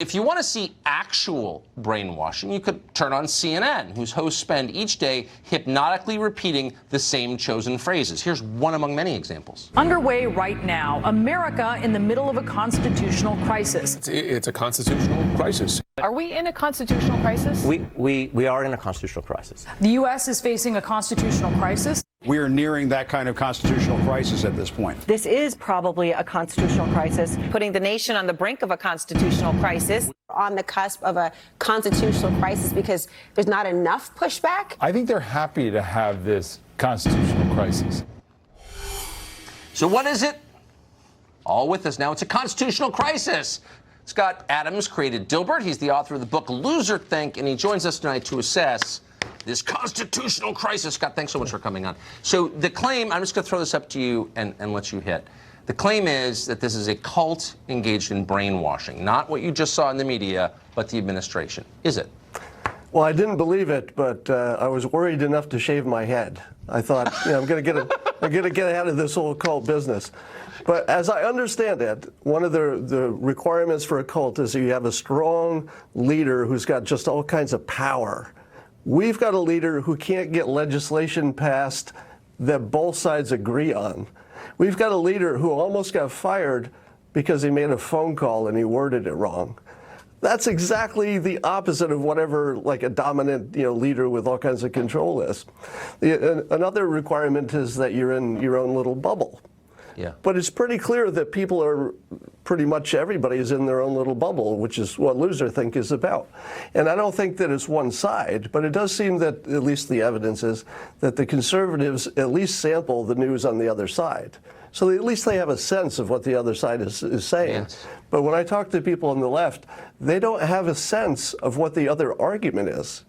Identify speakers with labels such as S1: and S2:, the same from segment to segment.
S1: If you want to see actual brainwashing, you could turn on CNN, whose hosts spend each day hypnotically repeating the same chosen phrases. Here's one among many examples.
S2: Underway right now, America in the middle of a constitutional crisis.
S3: It's a constitutional crisis.
S2: Are we in a constitutional crisis?
S4: We are in a constitutional crisis.
S2: The U.S. is facing a constitutional crisis.
S5: We are nearing that kind of constitutional crisis at this point.
S6: This is probably a constitutional crisis.
S7: Putting the nation on the brink of a constitutional crisis.
S8: On the cusp of a constitutional crisis because there's not enough pushback.
S9: I think they're happy to have this constitutional crisis.
S1: So what is it? All with us now. It's a constitutional crisis. Scott Adams created Dilbert. He's the author of the book Loser Think, and he joins us tonight to assess this constitutional crisis. Scott, thanks so much for coming on. So the claim, I'm just going to throw this up to you and let you hit. The claim is that this is a cult engaged in brainwashing, not what you just saw in the media, but the administration. Is it?
S10: Well, I didn't believe it, but I was worried enough to shave my head. I thought, I'm going to get out of this whole cult business. But as I understand it, one of the requirements for a cult is that you have a strong leader who's got just all kinds of power. We've got a leader who can't get legislation passed that both sides agree on. We've got a leader who almost got fired because he made a phone call and he worded it wrong. That's exactly the opposite of whatever like a dominant leader with all kinds of control is. Another requirement is that you're in your own little bubble.
S1: Yeah.
S10: But it's pretty clear that people are, pretty much everybody is in their own little bubble, which is what Loser Think is about. And I don't think that it's one side, but it does seem that, at least the evidence is, that the conservatives at least sample the news on the other side. So at least they have a sense of what the other side is saying.
S1: Yes.
S10: But when I talk to people on the left, they don't have a sense of what the other argument is.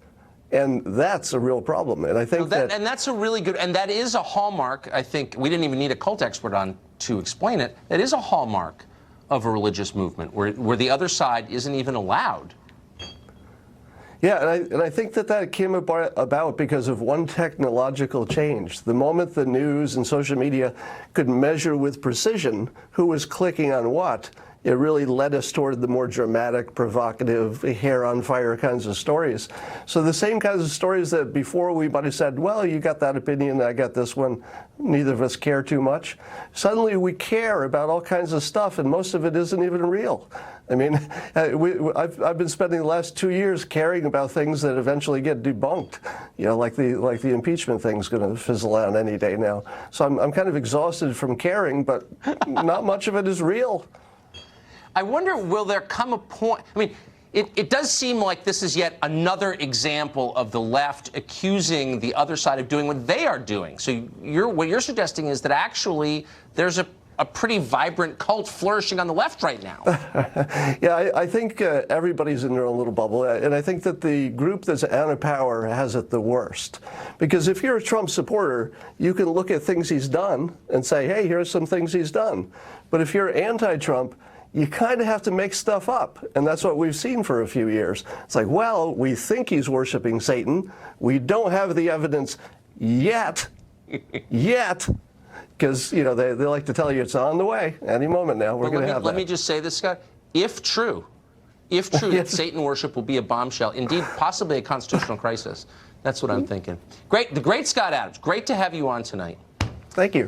S10: And that's a real problem. And I think
S1: and that's a really good, and that is a hallmark. I think we didn't even need a cult expert on to explain it. That is a hallmark of a religious movement where the other side isn't even allowed.
S10: Yeah, and I think that came about because of one technological change. The moment the news and social media could measure with precision who was clicking on what, it really led us toward the more dramatic, provocative, hair-on-fire kinds of stories. So the same kinds of stories that before we might have said, well, you got that opinion, I got this one, neither of us care too much. Suddenly we care about all kinds of stuff, and most of it isn't even real. I mean, I've been spending the last 2 years caring about things that eventually get debunked. Like the impeachment thing's going to fizzle out any day now. So I'm kind of exhausted from caring, but not much of it is real.
S1: I wonder, will there come a point? I mean, it does seem like this is yet another example of the left accusing the other side of doing what they are doing. So what you're suggesting is that actually there's a pretty vibrant cult flourishing on the left right now.
S10: Yeah, I think everybody's in their own little bubble. And I think that the group that's out of power has it the worst. Because if you're a Trump supporter, you can look at things he's done and say, hey, here's some things he's done. But if you're anti-Trump, you kind of have to make stuff up. And that's what we've seen for a few years. It's like, well, we think he's worshiping Satan. We don't have the evidence yet. Because, they like to tell you it's on the way. Any moment now, we're going to have that.
S1: Let me just say this, Scott. If true, that Satan worship will be a bombshell, indeed, possibly a constitutional crisis. That's what I'm thinking. Great. The great Scott Adams. Great to have you on tonight.
S10: Thank you.